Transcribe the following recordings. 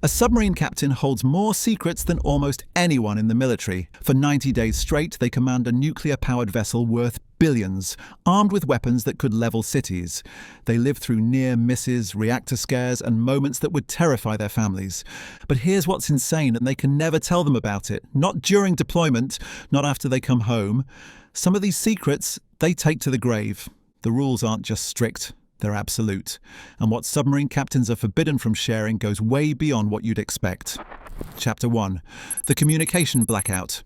A submarine captain holds more secrets than almost anyone in the military. For 90 days straight, they command a nuclear-powered vessel worth billions, armed with weapons that could level cities. They live through near misses, reactor scares, and moments that would terrify their families. But here's what's insane, and they can never tell them about it. Not during deployment, not after they come home. Some of these secrets, they take to the grave. The rules aren't just strict. They're absolute. And what submarine captains are forbidden from sharing goes way beyond what you'd expect. Chapter 1. The Communication Blackout.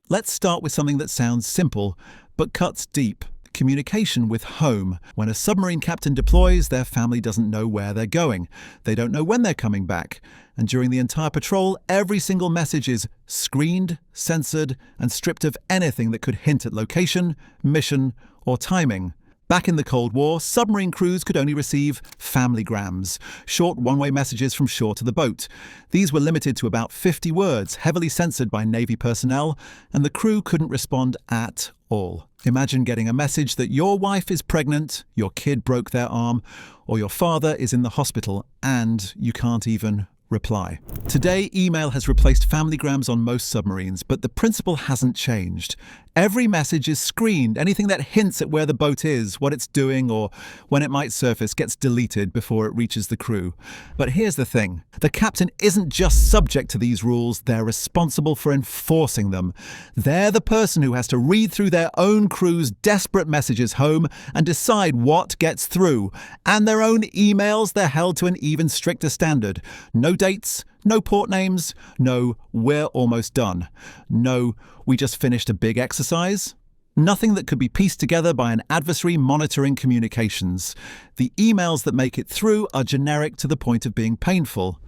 Let's start with something that sounds simple, but cuts deep. Communication with home. When a submarine captain deploys, their family doesn't know where they're going. They don't know when they're coming back. And during the entire patrol, every single message is screened, censored, and stripped of anything that could hint at location, mission, or timing. Back in the Cold War, submarine crews could only receive familygrams, short one-way messages from shore to the boat. These were limited to about 50 words, heavily censored by Navy personnel, and the crew couldn't respond at all. Imagine getting a message that your wife is pregnant, your kid broke their arm, or your father is in the hospital, and you can't even reply. Today, email has replaced familygrams on most submarines, but the principle hasn't changed. Every message is screened. Anything that hints at where the boat is, what it's doing, or when it might surface gets deleted before it reaches the crew. But here's the thing. The captain isn't just subject to these rules, they're responsible for enforcing them. They're the person who has to read through their own crew's desperate messages home and decide what gets through. And their own emails, they're held to an even stricter standard. No dates, no port names, no "we're almost done", no "we just finished a big exercise". Nothing that could be pieced together by an adversary monitoring communications. The emails that make it through are generic to the point of being painful.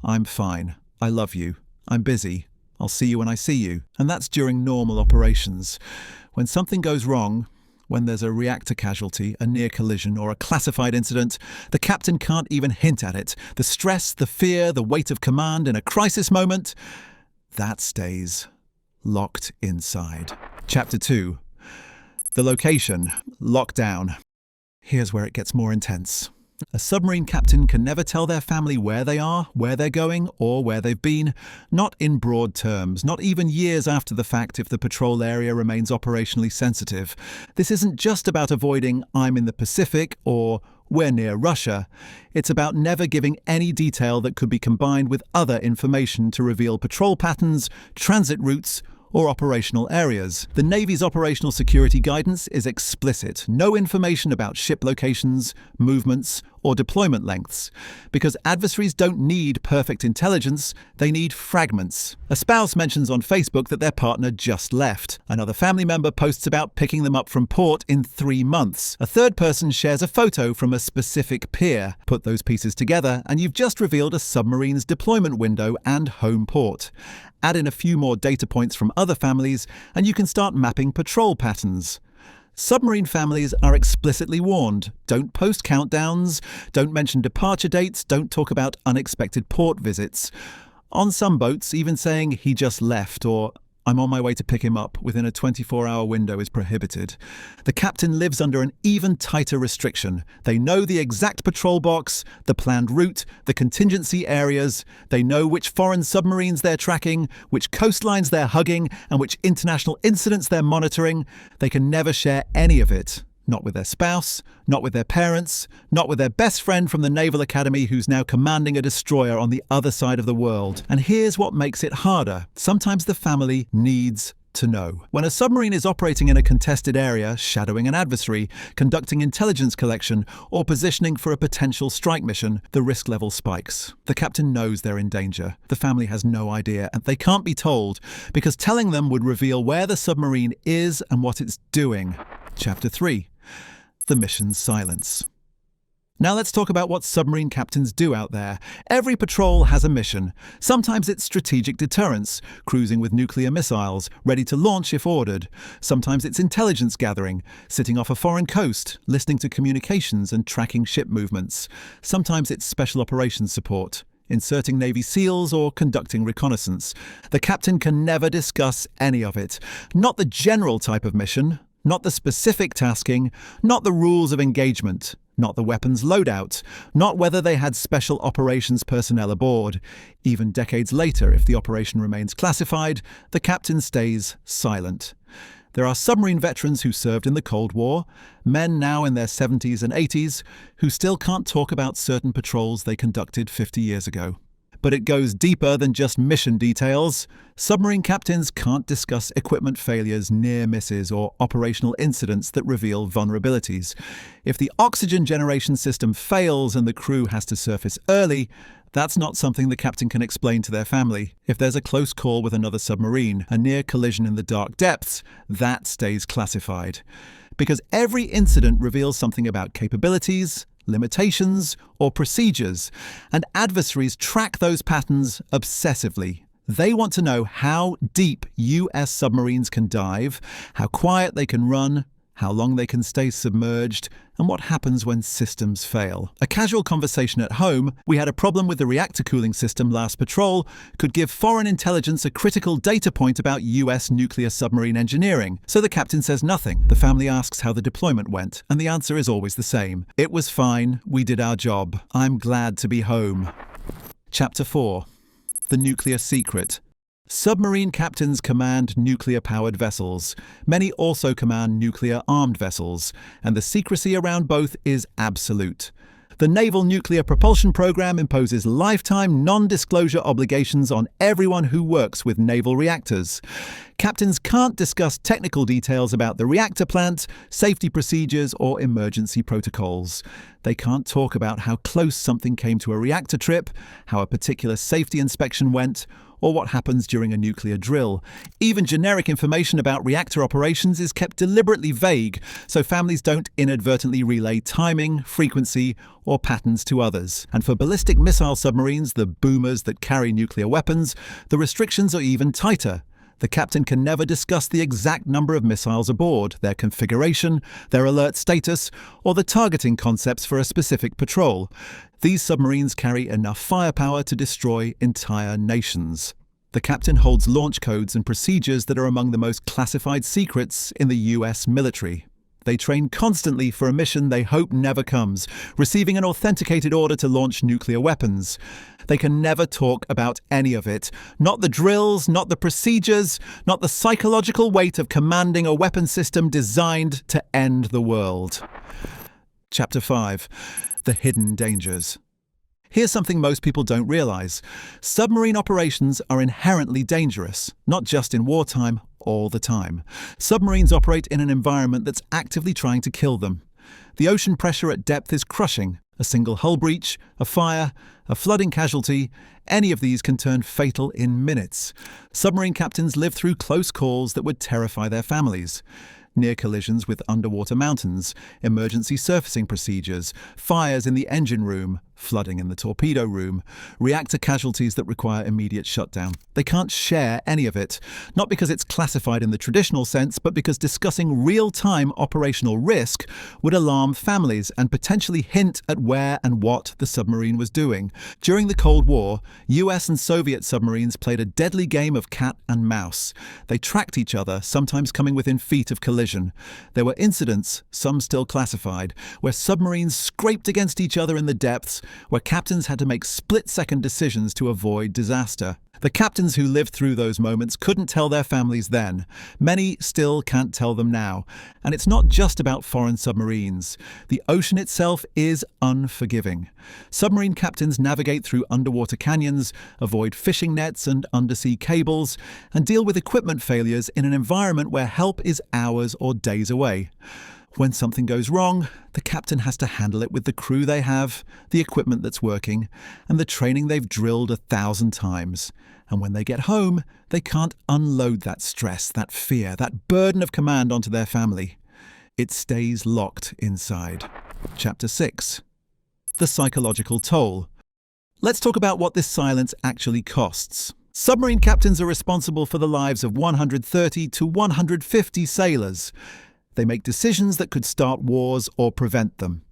"I'm fine. I love you. I'm busy. I'll see you when I see you." And that's during normal operations. When something goes wrong, when there's a reactor casualty, a near collision, or a classified incident, the captain can't even hint at it. The stress, the fear, the weight of command in a crisis moment, that stays locked inside. Chapter 2. The Location. Lockdown. Here's where it gets more intense. A submarine captain can never tell their family where they are, where they're going, or where they've been. Not in broad terms, not even years after the fact if the patrol area remains operationally sensitive. This isn't just about avoiding "I'm in the Pacific" or "we're near Russia". It's about never giving any detail that could be combined with other information to reveal patrol patterns, transit routes, or operational areas. The Navy's operational security guidance is explicit. No information about ship locations, movements, or deployment lengths. Because adversaries don't need perfect intelligence, they need fragments. A spouse mentions on Facebook that their partner just left. Another family member posts about picking them up from port in 3 months. A third person shares a photo from a specific pier. Put those pieces together, and you've just revealed a submarine's deployment window and home port. Add in a few more data points from other families, and you can start mapping patrol patterns. Submarine families are explicitly warned. Don't post countdowns, don't mention departure dates, don't talk about unexpected port visits. On some boats, even saying "he just left" or "I'm on my way to pick him up" within a 24-hour window is prohibited. The captain lives under an even tighter restriction. They know the exact patrol box, the planned route, the contingency areas. They know which foreign submarines they're tracking, which coastlines they're hugging, and which international incidents they're monitoring. They can never share any of it. Not with their spouse, not with their parents, not with their best friend from the Naval Academy who's now commanding a destroyer on the other side of the world. And here's what makes it harder. Sometimes the family needs to know. When a submarine is operating in a contested area, shadowing an adversary, conducting intelligence collection, or positioning for a potential strike mission, the risk level spikes. The captain knows they're in danger. The family has no idea, and they can't be told, because telling them would reveal where the submarine is and what it's doing. Chapter 3. The Mission's Silence. Now let's talk about what submarine captains do out there. Every patrol has a mission. Sometimes it's strategic deterrence, cruising with nuclear missiles, ready to launch if ordered. Sometimes it's intelligence gathering, sitting off a foreign coast, listening to communications and tracking ship movements. Sometimes it's special operations support, inserting Navy SEALs or conducting reconnaissance. The captain can never discuss any of it. Not the general type of mission, not the specific tasking, not the rules of engagement. not the weapon's loadout, not whether they had special operations personnel aboard. Even decades later, if the operation remains classified, the captain stays silent. There are submarine veterans who served in the Cold War, men now in their 70s and 80s, who still can't talk about certain patrols they conducted 50 years ago. But it goes deeper than just mission details. Submarine captains can't discuss equipment failures, near misses, or operational incidents that reveal vulnerabilities. If the oxygen generation system fails and the crew has to surface early, that's not something the captain can explain to their family. If there's a close call with another submarine, a near collision in the dark depths, that stays classified. Because every incident reveals something about capabilities, limitations, or procedures, and adversaries track those patterns obsessively. They want to know how deep US submarines can dive, how quiet they can run, how long they can stay submerged, and what happens when systems fail. A casual conversation at home, "We had a problem with the reactor cooling system last patrol," could give foreign intelligence a critical data point about US nuclear submarine engineering. So the captain says nothing. The family asks how the deployment went, and the answer is always the same. "It was fine. We did our job. I'm glad to be home." Chapter 4. The Nuclear Secret. Submarine captains command nuclear-powered vessels. Many also command nuclear-armed vessels, and the secrecy around both is absolute. The Naval Nuclear Propulsion Program imposes lifetime non-disclosure obligations on everyone who works with naval reactors. Captains can't discuss technical details about the reactor plant, safety procedures, or emergency protocols. They can't talk about how close something came to a reactor trip, how a particular safety inspection went, or what happens during a nuclear drill. Even generic information about reactor operations is kept deliberately vague, so families don't inadvertently relay timing, frequency, or patterns to others. And for ballistic missile submarines, the boomers that carry nuclear weapons, the restrictions are even tighter. The captain can never discuss the exact number of missiles aboard, their configuration, their alert status, or the targeting concepts for a specific patrol. These submarines carry enough firepower to destroy entire nations. The captain holds launch codes and procedures that are among the most classified secrets in the US military. They train constantly for a mission they hope never comes, receiving an authenticated order to launch nuclear weapons. They can never talk about any of it. Not the drills, not the procedures, not the psychological weight of commanding a weapon system designed to end the world. Chapter 5. The Hidden Dangers. Here's something most people don't realize. Submarine operations are inherently dangerous, not just in wartime, all the time. Submarines operate in an environment that's actively trying to kill them. The ocean pressure at depth is crushing. A single hull breach, a fire, a flooding casualty, any of these can turn fatal in minutes. Submarine captains live through close calls that would terrify their families. Near collisions with underwater mountains, emergency surfacing procedures, fires in the engine room, flooding in the torpedo room, reactor casualties that require immediate shutdown. They can't share any of it, not because it's classified in the traditional sense, but because discussing real-time operational risk would alarm families and potentially hint at where and what the submarine was doing. During the Cold War, US and Soviet submarines played a deadly game of cat and mouse. They tracked each other, sometimes coming within feet of collision. There were incidents, some still classified, where submarines scraped against each other in the depths, where captains had to make split-second decisions to avoid disaster. The captains who lived through those moments couldn't tell their families then. Many still can't tell them now. And it's not just about foreign submarines. The ocean itself is unforgiving. Submarine captains navigate through underwater canyons, avoid fishing nets and undersea cables, and deal with equipment failures in an environment where help is hours or days away. When something goes wrong, the captain has to handle it with the crew they have, the equipment that's working, and the training they've drilled 1,000 times. And when they get home, they can't unload that stress, that fear, that burden of command onto their family. It stays locked inside. Chapter 6. The Psychological Toll. Let's talk about what this silence actually costs. Submarine captains are responsible for the lives of 130 to 150 sailors. They make decisions that could start wars or prevent them.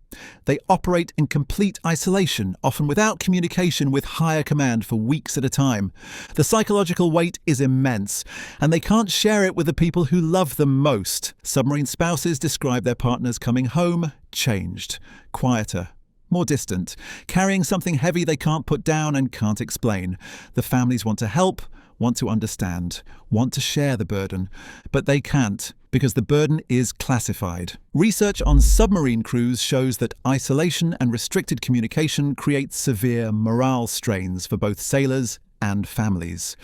They operate in complete isolation, often without communication with higher command for weeks at a time. The psychological weight is immense, and they can't share it with the people who love them most. Submarine spouses describe their partners coming home changed, quieter, more distant, carrying something heavy they can't put down and can't explain. The families want to help, want to understand, want to share the burden, but they can't because the burden is classified. Research on submarine crews shows that isolation and restricted communication create severe morale strains for both sailors and families.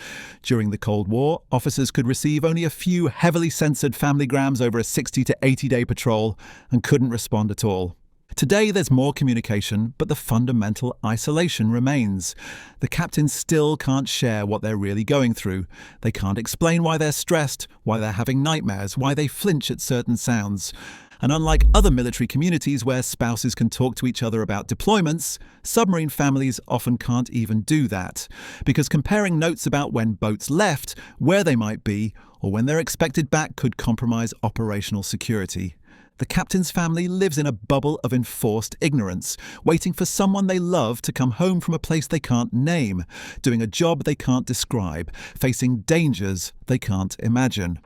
During the Cold War, officers could receive only a few heavily censored familygrams over a 60 to 80-day patrol and couldn't respond at all. Today there's more communication, but the fundamental isolation remains. The captains still can't share what they're really going through. They can't explain why they're stressed, why they're having nightmares, why they flinch at certain sounds. And unlike other military communities where spouses can talk to each other about deployments, submarine families often can't even do that. Because comparing notes about when boats left, where they might be, or when they're expected back could compromise operational security. The captain's family lives in a bubble of enforced ignorance, waiting for someone they love to come home from a place they can't name, doing a job they can't describe, facing dangers they can't imagine.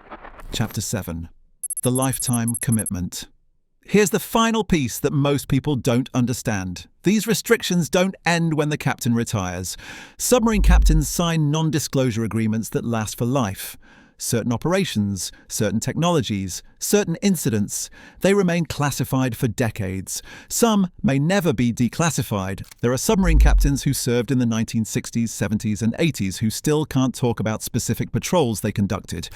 Chapter 7. The Lifetime Commitment. Here's the final piece that most people don't understand. These restrictions don't end when the captain retires. Submarine captains sign non-disclosure agreements that last for life. Certain operations, certain technologies, certain incidents, they remain classified for decades. Some may never be declassified. There are submarine captains who served in the 1960s, 70s and 80s who still can't talk about specific patrols they conducted.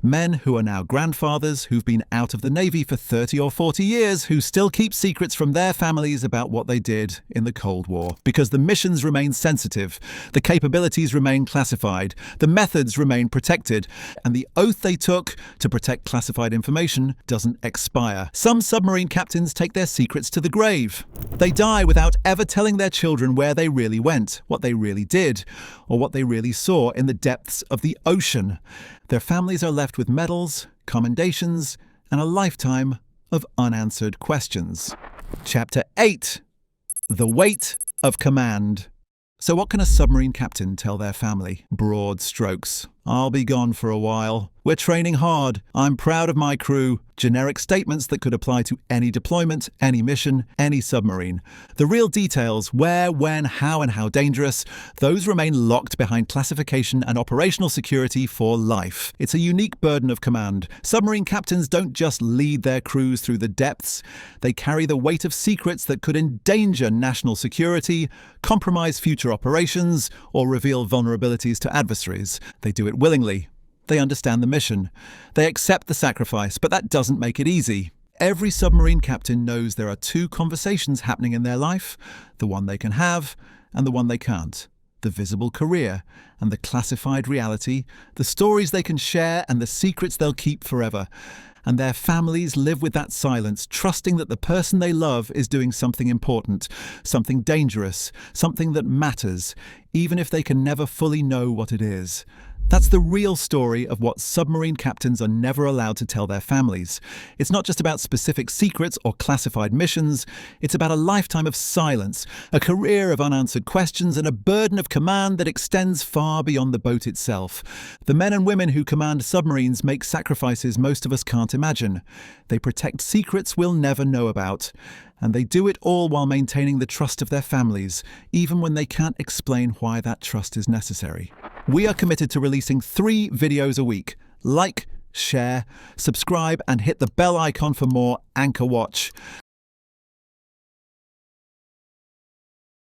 Men who are now grandfathers, who've been out of the Navy for 30 or 40 years, who still keep secrets from their families about what they did in the Cold War. Because the missions remain sensitive, the capabilities remain classified, the methods remain protected, and the oath they took to protect classified information doesn't expire. Some submarine captains take their secrets to the grave. They die without ever telling their children where they really went, what they really did, or what they really saw in the depths of the ocean. Their families are left with medals, commendations, and a lifetime of unanswered questions. Chapter 8. The Weight of Command. So what can a submarine captain tell their family? Broad strokes. I'll be gone for a while. We're training hard. I'm proud of my crew. Generic statements that could apply to any deployment, any mission, any submarine. The real details, where, when, how, and how dangerous, those remain locked behind classification and operational security for life. It's a unique burden of command. Submarine captains don't just lead their crews through the depths. They carry the weight of secrets that could endanger national security, compromise future operations, or reveal vulnerabilities to adversaries. They do it willingly. They understand the mission. They accept the sacrifice, but that doesn't make it easy. Every submarine captain knows there are two conversations happening in their life, the one they can have and the one they can't. The visible career and the classified reality, the stories they can share and the secrets they'll keep forever. And their families live with that silence, trusting that the person they love is doing something important, something dangerous, something that matters, even if they can never fully know what it is. That's the real story of what submarine captains are never allowed to tell their families. It's not just about specific secrets or classified missions. It's about a lifetime of silence, a career of unanswered questions, and a burden of command that extends far beyond the boat itself. The men and women who command submarines make sacrifices most of us can't imagine. They protect secrets we'll never know about. And they do it all while maintaining the trust of their families, even when they can't explain why that trust is necessary. We are committed to releasing 3 videos a week. Like, share, subscribe, and hit the bell icon for more Anchor Watch.